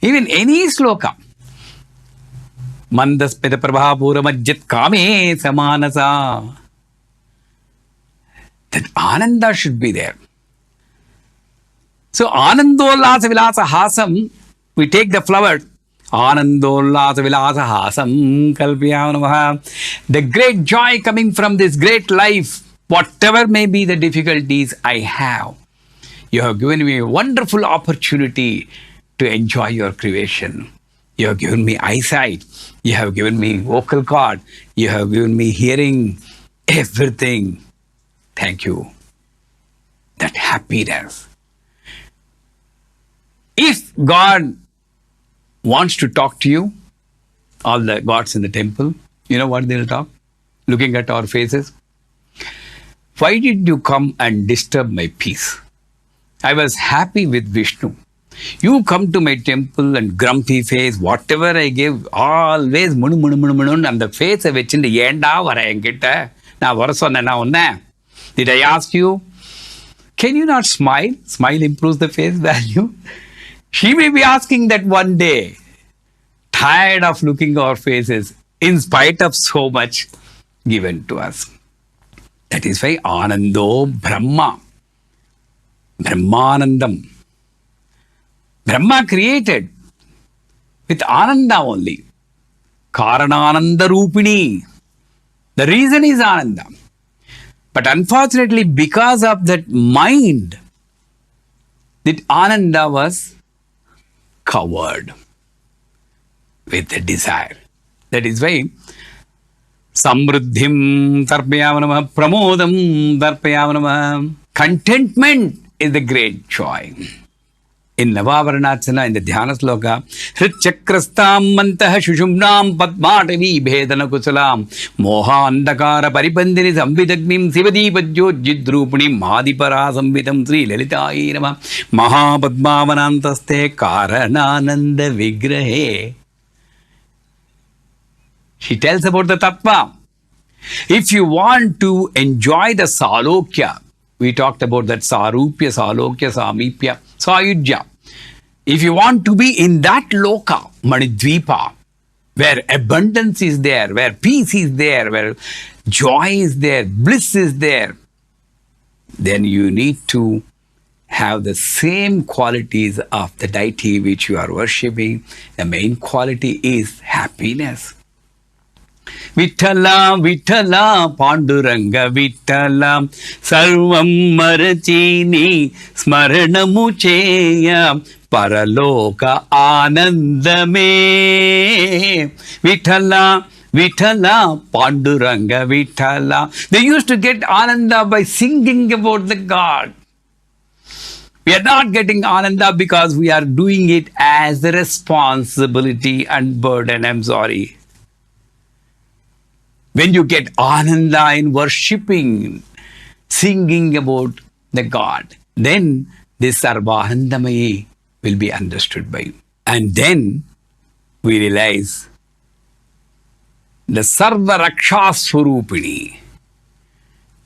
Even any sloka. Mandaspita Prabhapuramajjit Kame Samanasa. That Ananda should be there. So Anandolasa Vilasa Hasam, we take the flower. Anandolasa Vilasa Hasam Kalpyanamaha. The great joy coming from this great life, whatever may be the difficulties I have, you have given me a wonderful opportunity to enjoy your creation. You have given me eyesight. You have given me vocal cord. You have given me hearing, everything. Thank you. That happiness. If God wants to talk to you, all the gods in the temple, you know what they'll talk? Looking at our faces. Why did you come and disturb my peace? I was happy with Vishnu. You come to my temple and grumpy face, whatever I give, always munu and the face of it in the yenda vara enkita. Na vara sonna na unna. Did I ask you? Can you not smile? Smile improves the face value. She may be asking that one day, tired of looking our faces, in spite of so much given to us. That is why Anando Brahma. Brahmanandam. Brahma created with Ananda only. Karanananda Rupini. The reason is Ananda. But unfortunately, because of that mind, that Ananda was covered with the desire. That is why Samruddhim Tarpayavanama, Pramodam Tarpayavanama. Contentment is the great joy. In Navavarnachana, in the Dhyana Sloka, Hritchakrastam Mantah Shushumnam Padmatavi Bhedana Kusalam Moha Andakara Paripandini Sambhidagnim Sivadipajyo Jidrupani Madhipara Sambhitam Sri Lalitai Nama Mahapadmavanantaste Karanananda Vigrahe. She tells about the Tattva. If you want to enjoy the Salokya, we talked about that Sarupya, Salokya, Samipya, Sayujya. If you want to be in that loka, Manidvipa, where abundance is there, where peace is there, where joy is there, bliss is there, then you need to have the same qualities of the deity which you are worshipping. The main quality is happiness. Vitala, Vitala, Panduranga, Vitala, Sarvam Marachini, Smaranamucheya, Paraloka Anandame. Vitala, Vitala, Panduranga, Vitala. They used to get Ananda by singing about the God. We are not getting Ananda because we are doing it as a responsibility and burden. I'm sorry. When you get Ananda in worshipping, singing about the God, then this Sarvahandamayi will be understood by you. And then we realize the Sarva Raksha Swarupini,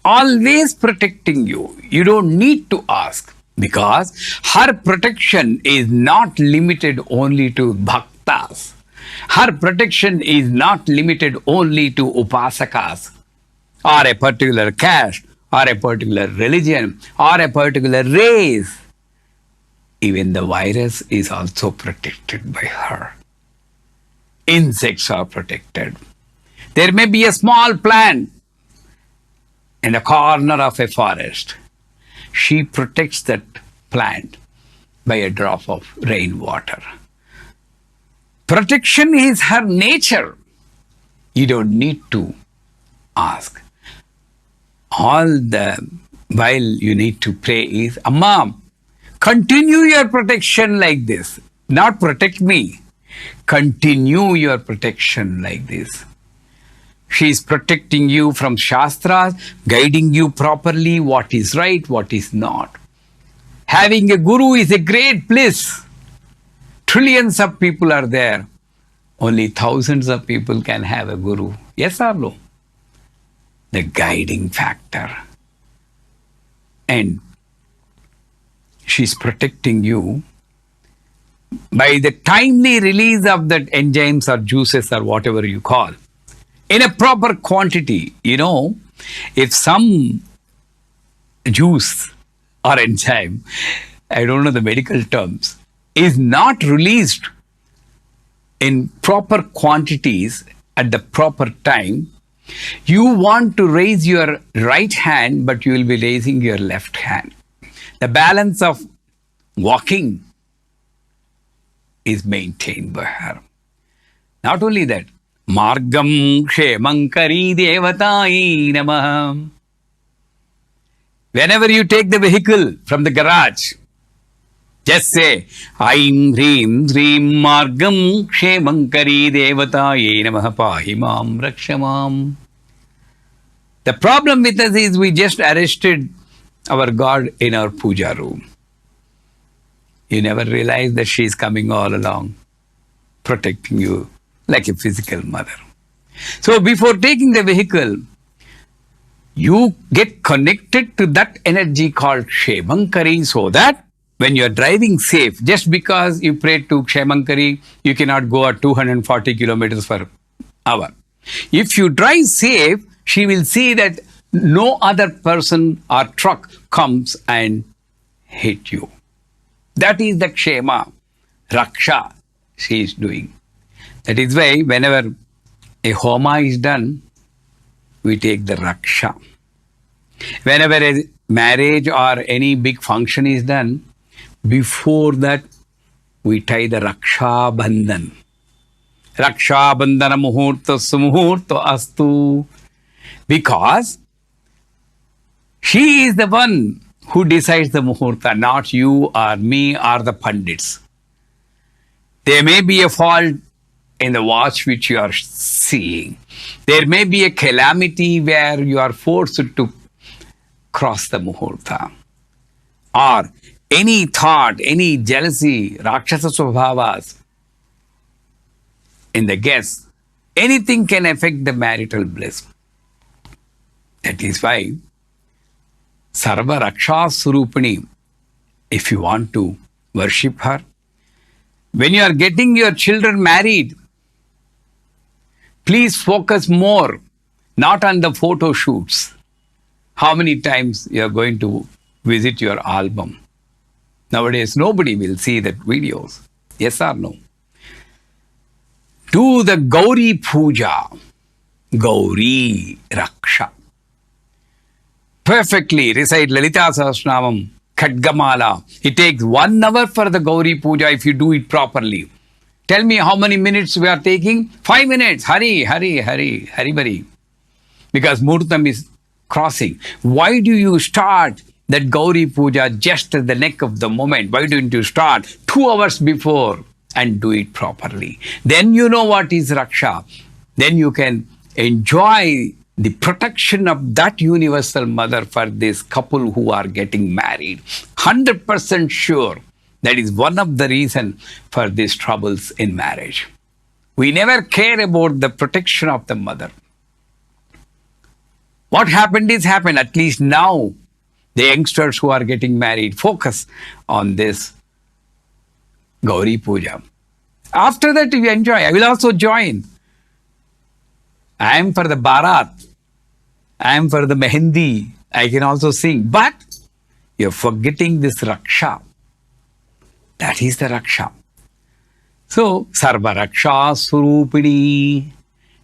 always protecting you. You don't need to ask, because her protection is not limited only to bhaktas. Her protection is not limited only to upasakas, or a particular caste, or a particular religion, or a particular race. Even the virus is also protected by her. Insects are protected. There may be a small plant in a corner of a forest. She protects that plant by a drop of rainwater. Protection is her nature. You don't need to ask. All the while you need to pray is, Amma, continue your protection like this. Not protect me. Continue your protection like this. She is protecting you from Shastras, guiding you properly what is right, what is not. Having a guru is a great bliss. Trillions of people are there. Only thousands of people can have a guru. Yes or no? The guiding factor. And she's protecting you by the timely release of that enzymes or juices or whatever you call, in a proper quantity. If some juice or enzyme, I don't know the medical terms, is not released in proper quantities at the proper time, you want to raise your right hand, but you will be raising your left hand. The balance of walking is maintained by her. Not only that, Margam Ksemankari Devatai Namaha. Whenever you take the vehicle from the garage, just say, Aim Hrim Hrim Margam Ksemankari Devataye Namaha Pahimam Rakshamam. The problem with us is we just arrested our God in our puja room. You never realize that she is coming all along, protecting you like a physical mother. So before taking the vehicle, you get connected to that energy called Ksemankari, so that when you are driving safe, just because you pray to Ksemankari, you cannot go at 240 kilometers per hour. If you drive safe, she will see that no other person or truck comes and hit you. That is the Kshema, Raksha she is doing. That is why whenever a homa is done, we take the Raksha. Whenever a marriage or any big function is done, before that we tie the Raksha Bandhan. Raksha Bandhana Muhurta Sumuhurta Astu. Because she is the one who decides the Muhurta, not you or me or the Pandits. There may be a fault in the watch which you are seeing. There may be a calamity where you are forced to cross the Muhurta. Or any thought, any jealousy, Rakshasa Swabhavas in the guest, anything can affect the marital bliss. That is why Sarva Raksha Surupini, if you want to worship her, when you are getting your children married, please focus more, not on the photo shoots. How many times you are going to visit your album? Nowadays, nobody will see that videos. Yes or no? Do the Gauri Puja, Gauri Raksha. Perfectly recite Lalita Sahasranamam, Khadgamala. It takes 1 hour for the Gauri Puja if you do it properly. Tell me how many minutes we are taking? 5 minutes. Hari, Hari, Hari, Hari Bari. Because Murtam is crossing. Why do you start that Gauri Puja just at the neck of the moment? Why don't you start 2 hours before and do it properly? Then you know what is Raksha. Then you can enjoy the protection of that universal mother for this couple who are getting married. 100% sure that is one of the reasons for these troubles in marriage. We never care about the protection of the mother. What happened is happened. At least now, the youngsters who are getting married focus on this Gauri Puja. After that, you enjoy. I will also join. I am for the Bharat. I am for the Mehendi. I can also sing. But you're forgetting this Raksha. That is the Raksha. So, Sarva Raksha Surupini.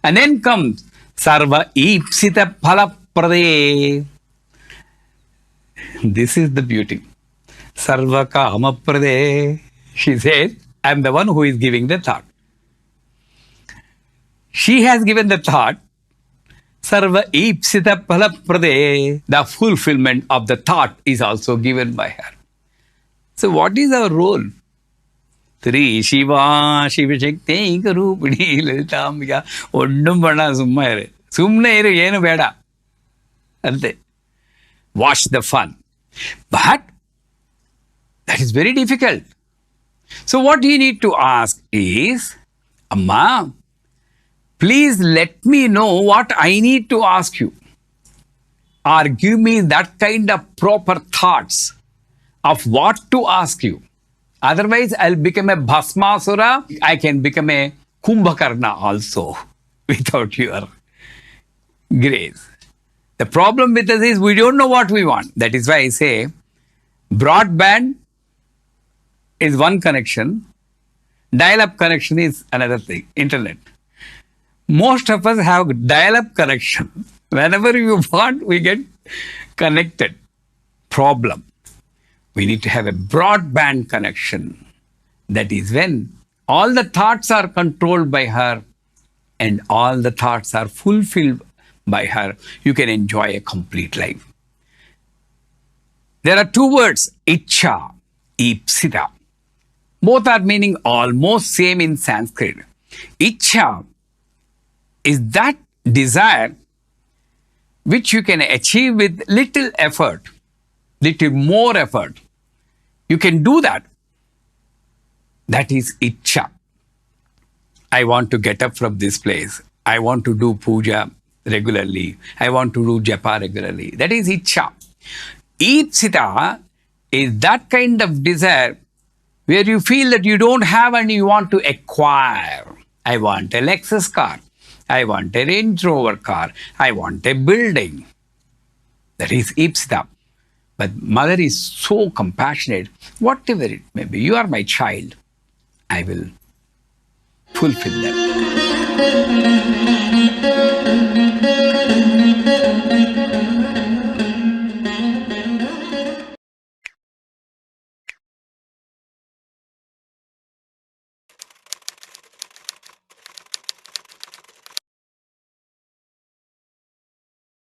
And then comes Sarva Ipsita Phala Prade. This is the beauty. Sarva Kama Prade. She says, I am the one who is giving the thought. She has given the thought. Sarva Ipsita Phala Prade. The fulfillment of the thought is also given by her. So what is our role? Sri Shiva Shiva Shakti Karupini Lalitambika Onnum Panna Summa Iru. Sumna Iru Yenu Veda. Ante. Watch the fun. But that is very difficult. So what you need to ask is, Amma, please let me know what I need to ask you. Or give me that kind of proper thoughts of what to ask you. Otherwise, I'll become a Bhasmasura. I can become a Kumbhakarna also without your grace. The problem with us is we don't know what we want. That is why I say broadband is one connection, dial-up connection is another thing, internet. Most of us have dial-up connection. Whenever you want, we get connected. Problem. We need to have a broadband connection. That is when all the thoughts are controlled by her and all the thoughts are fulfilled by her. You can enjoy a complete life. There are two words, Ichha, Ipsita. Both are meaning almost same in Sanskrit. Ichha is that desire which you can achieve with little effort, little more effort. You can do that. That is Ichha. I want to get up from this place. I want to do puja regularly. I want to do japa regularly. That is Ichha. Ipsita is that kind of desire where you feel that you don't have and you want to acquire. I want a Lexus car. I want a Range Rover car. I want a building. That is Ipsita. But mother is so compassionate. Whatever it may be, you are my child. I will fulfill that.